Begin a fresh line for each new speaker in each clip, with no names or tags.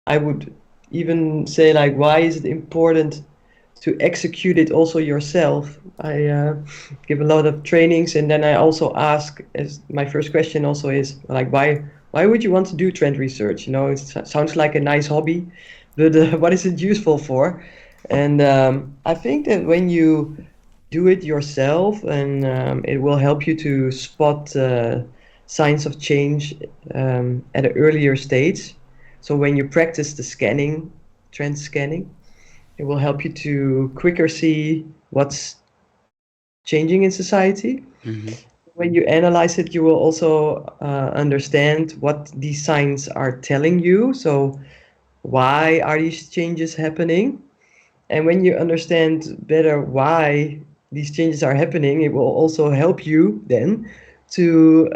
I would even say like, why is it important to execute it also yourself? I give a lot of trainings, and then I also ask, as my first question also is like, why would you want to do trend research? You know, it sounds like a nice hobby, but what is it useful for? And I think that when you do it yourself, and it will help you to spot signs of change at an earlier stage. So when you practice the scanning, trend scanning, it will help you to quicker see what's changing in society.
Hmm.
When you analyze it, you will also understand what these signs are telling you. So why are these changes happening? And when you understand better why these changes are happening, it will also help you then to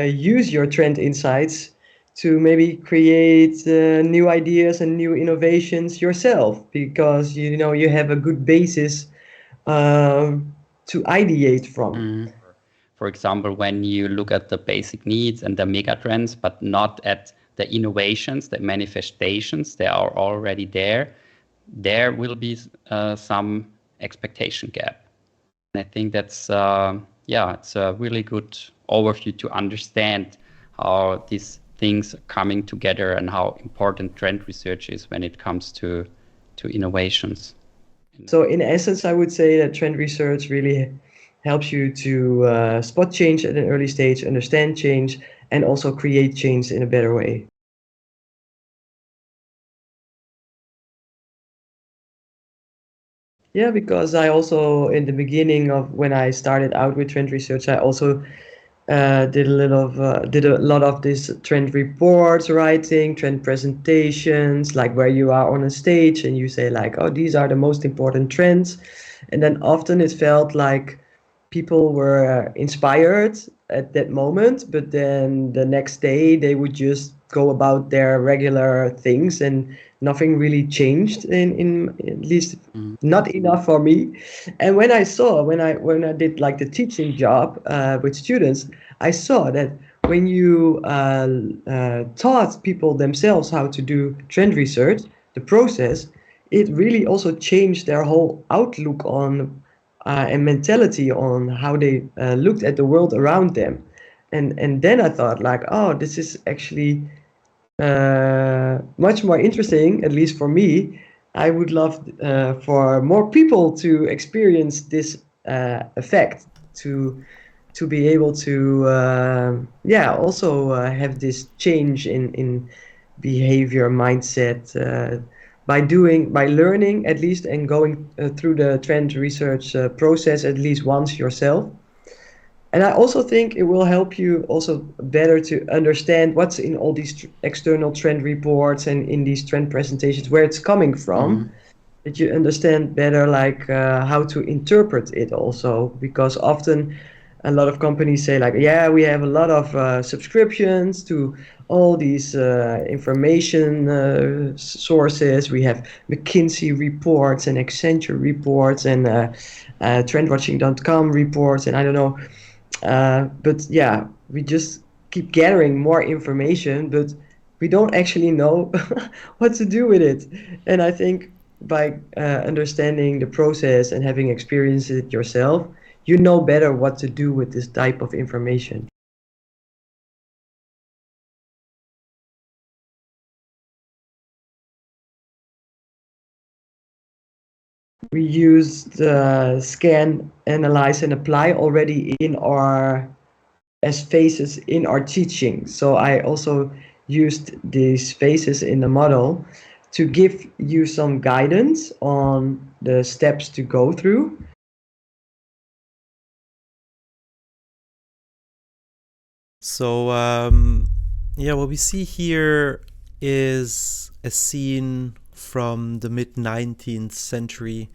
use your trend insights to maybe create new ideas and new innovations yourself, because you know you have a good basis to ideate from.
Hmm. For example, when you look at the basic needs and the mega trends, but not at the innovations, the manifestations, they are already there. There will be some expectation gap. And I think that's yeah, it's a really good overview to understand how these things are coming together and how important trend research is when it comes to innovations.
So in essence, I would say that trend research really helps you to spot change at an early stage, understand change, and also create change in a better way. Yeah, because I also, in the beginning of when I started out with trend research, I also did a lot of this trend reports writing, trend presentations, like where you are on a stage and you say like, oh, these are the most important trends, and then often it felt like people were inspired at that moment, but then the next day they would just go about their regular things and nothing really changed in at least
Mm.
not enough for me. And when I saw when I did like the teaching job with students, I saw that when you taught people themselves how to do trend research, the process, it really also changed their whole outlook on and mentality on how they looked at the world around them. And then I thought like, oh, this is actually much more interesting, at least for me. I would love for more people to experience this effect, to be able to yeah, also have this change in behavior mindset by learning at least, and going through the trend research process at least once yourself. And I also think it will help you also better to understand what's in all these external trend reports and in these trend presentations, where it's coming from,
Mhm.
that you understand better like how to interpret it also. Because often a lot of companies say like, yeah, we have a lot of subscriptions to all these information sources. We have McKinsey reports and Accenture reports and trendwatching.com reports, and I don't know, but yeah, we just keep gathering more information, but we don't actually know what to do with it. And I think by understanding the process and having experienced it yourself, you know better what to do with this type of information. We used scan, analyze, and apply already in our as phases in our teaching. So I also used these phases in the model to give you some guidance on the steps to go through.
So, yeah, what we see here is a scene from the mid 19th century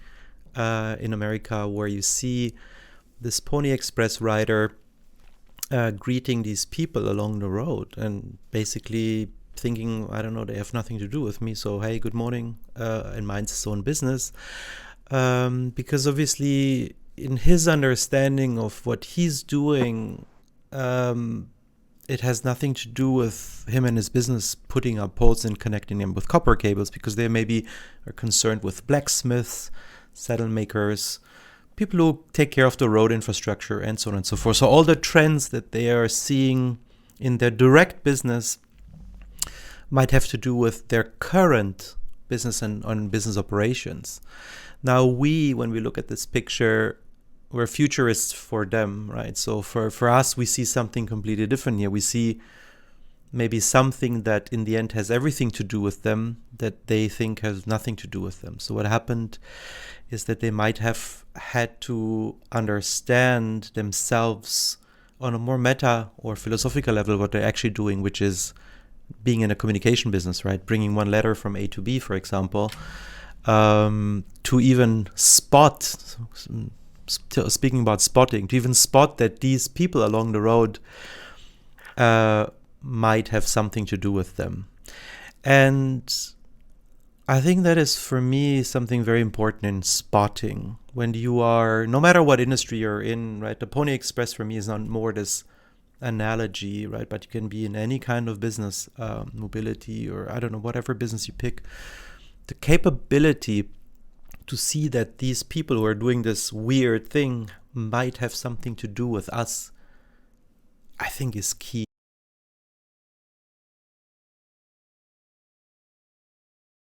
in America, where you see this Pony Express rider greeting these people along the road and basically thinking, I don't know, they have nothing to do with me, so hey, good morning, and minds his own business. Because obviously, in his understanding of what he's doing, it has nothing to do with him and his business putting up poles and connecting them with copper cables, because they maybe are concerned with blacksmiths, saddle makers, people who take care of the road infrastructure, and so on and so forth. So all the trends that they are seeing in their direct business might have to do with their current business and on business operations. Now when we look at this picture, we're futurists for them, right? So for us, we see something completely different here. We see maybe something that in the end has everything to do with them that they think has nothing to do with them. So what happened is that they might have had to understand themselves on a more meta or philosophical level what they're actually doing, which is being in a communication business, right? Bringing one letter from A to B, for example, to even spot, speaking about spotting, to even spot that these people along the road might have something to do with them. And I think that is, for me, something very important in spotting. When you are, no matter what industry you're in, right? The Pony Express for me is not more this analogy, right? But you can be in any kind of business, mobility, or I don't know, whatever business you pick. The capability to see that these people who are doing this weird thing might have something to do with us, I think is key.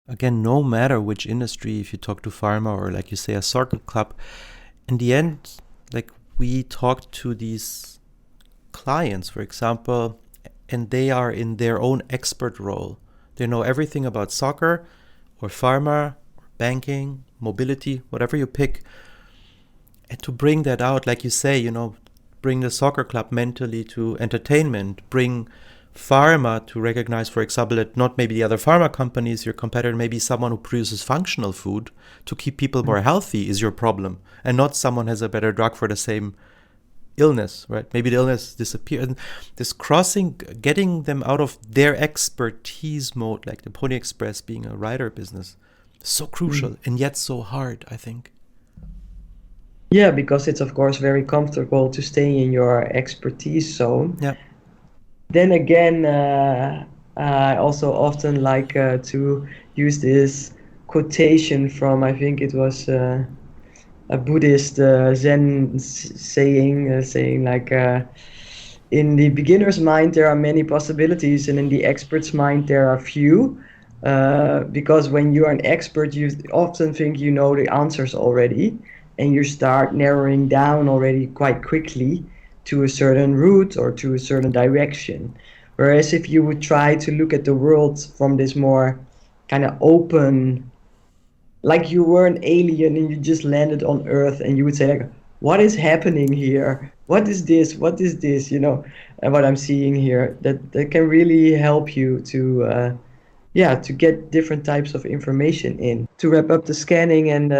Again, no matter which industry, if you talk to pharma or like you say a soccer club, in the end, like we talk to these clients, for example, and they are in their own expert role. They know everything about soccer or pharma, or banking, mobility, whatever you pick. And to bring that out, like you say, you know, bring the soccer club mentally to entertainment, bring pharma to recognize, for example, that not maybe the other pharma companies, your competitor, maybe someone who produces functional food to keep people more healthy is your problem, and not someone has a better drug for the same illness, right? Maybe the illness disappears. And this crossing, getting them out of their expertise mode, like the Pony Express being a rider business, so crucial and yet so hard, I think.
Yeah, because it's of course very comfortable to stay in your expertise zone.
Yeah.
Then again, I also often like to use this quotation from, I think it was a Buddhist Zen saying like, in the beginner's mind there are many possibilities, and in the expert's mind there are few. Because when you are an expert, you often think you know the answers already, and you start narrowing down already quite quickly to a certain route or to a certain direction. Whereas if you would try to look at the world from this more kind of open, like you were an alien and you just landed on Earth, and you would say like, what is happening here? What is this? What is this? You know, and what I'm seeing here, that can really help you to to get different types of information in. To wrap up the scanning, and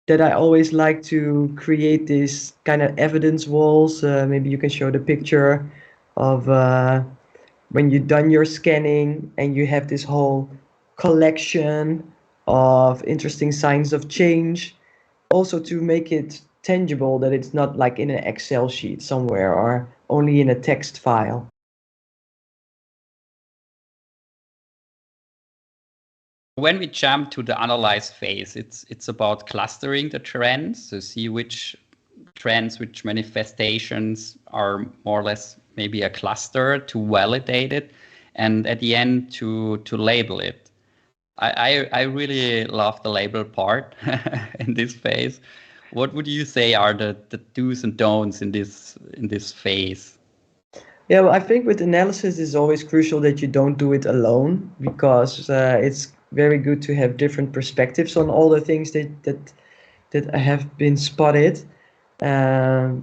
that I always like to create these kind of evidence walls. Maybe you can show the picture of when you've done your scanning and you have this whole collection of interesting signs of change. Also to make it tangible, that it's not like in an Excel sheet somewhere or only in a text file.
When we jump to the analyze phase, it's about clustering the trends to see which trends, which manifestations are more or less maybe a cluster, to validate it, and at the end to label it. I really love the label part in this phase. What would you say are the do's and don'ts in this phase?
Yeah, well, I think with analysis it's always crucial that you don't do it alone, because it's very good to have different perspectives on all the things that have been spotted,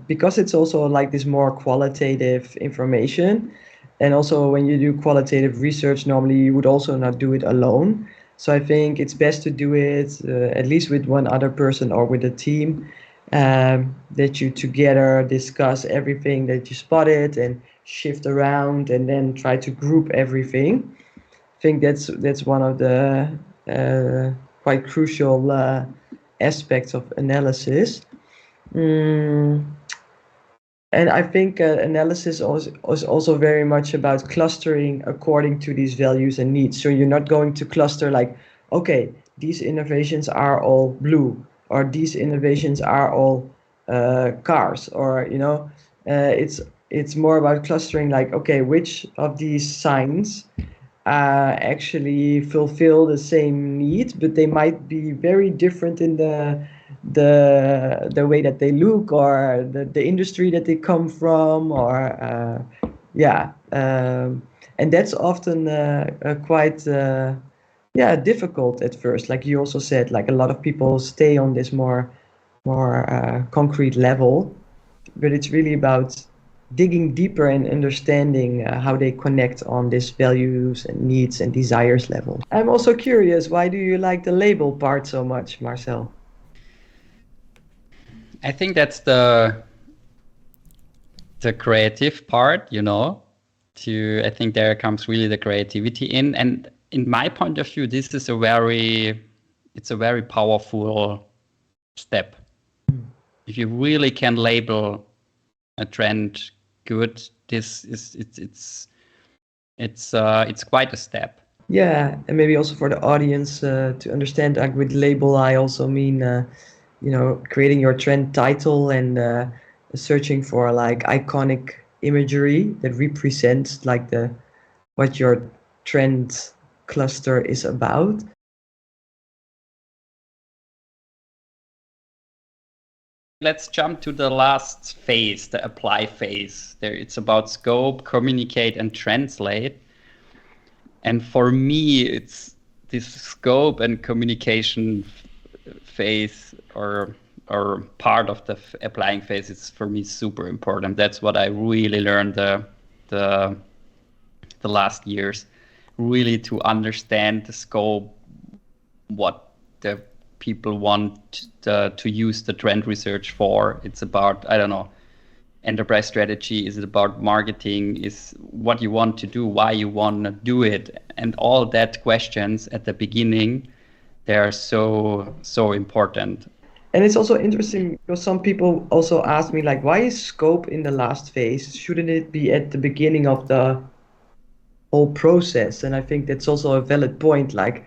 because it's also like this more qualitative information. And also when you do qualitative research, normally you would also not do it alone. So I think it's best to do it at least with one other person or with a team, that you together discuss everything that you spotted and shift around and then try to group everything. I think that's one of the quite crucial aspects of analysis. And I think analysis is also very much about clustering according to these values and needs. So you're not going to cluster like, okay, these innovations are all blue, or these innovations are all cars, or it's more about clustering like, okay, which of these signs actually fulfill the same need, but they might be very different in the way that they look, or the industry that they come from, or and that's often quite difficult at first. Like you also said, like a lot of people stay on this more concrete level, but it's really about digging deeper and understanding how they connect on this values and needs and desires level. I'm also curious, why do you like the label part so much, Marcel?
I think that's the creative part, I think there comes really the creativity in. And in my point of view, this is it's a very powerful step. If you really can label a trend good, it's quite a step.
Yeah, and maybe also for the audience to understand, like with label, I also mean, creating your trend title and searching for like iconic imagery that represents like what your trend cluster is about.
Let's jump to the last phase, the apply phase. There, it's about scope, communicate, and translate. And for me, it's this scope and communication phase, or part of the applying phase, is for me super important. That's what I really learned the last years, really to understand the scope, what the people want to use the trend research for. It's about, I don't know, enterprise strategy. Is it about marketing? Is what you want to do, why you want to do it, and all that questions at the beginning, they are so important.
And it's also interesting because some people also ask me like, why is scope in the last phase? Shouldn't it be at the beginning of the whole process? And I think that's also a valid point. Like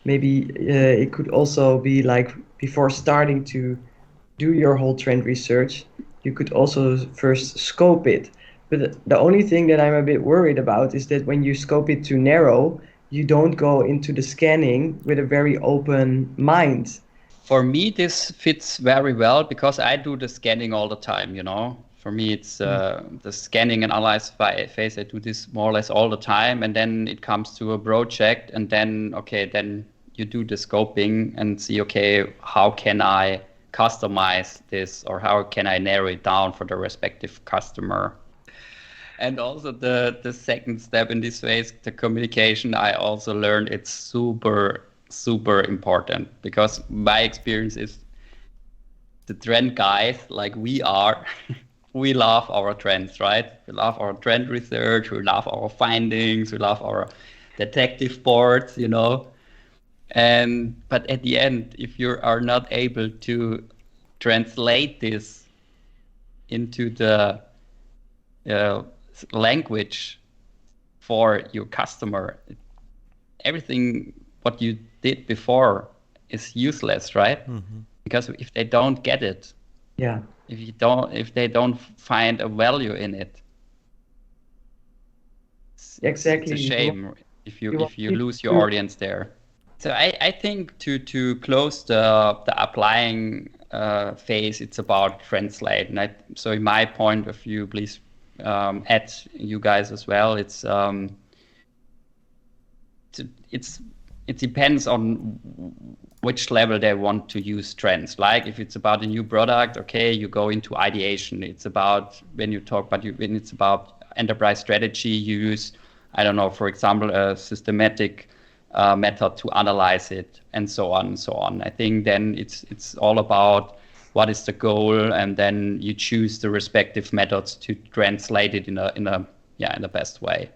maybe it could also be like before starting to do your whole trend research, you could also first scope it. But the only thing that I'm a bit worried about is that when you scope it too narrow, you don't go into the scanning with a very open mind.
For me, this fits very well because I do the scanning all the time, For me, it's the scanning and analyze phase. I do this more or less all the time. And then it comes to a project, and then you do the scoping and see, okay, how can I customize this, or how can I narrow it down for the respective customer? And also the second step in this phase, the communication, I also learned it's super important, because my experience is the trend guys, like we are, we love our trends, right? We love our trend research, we love our findings, we love our detective boards, but at the end, if you are not able to translate this into the language for your customer, everything what you did before is useless, right? Mm-hmm. Because if they don't get it, if they don't find a value in it,
exactly,
it's a shame if you lose your audience there. So I think to close the applying phase, it's about translate. And so in my point of view, please add you guys as well. It depends on which level they want to use trends. Like if it's about a new product, okay, you go into ideation. It's about when it's about enterprise strategy, you use, I don't know, for example, a systematic method to analyze it, and so on and so on. I think then it's all about what is the goal, and then you choose the respective methods to translate it in the best way.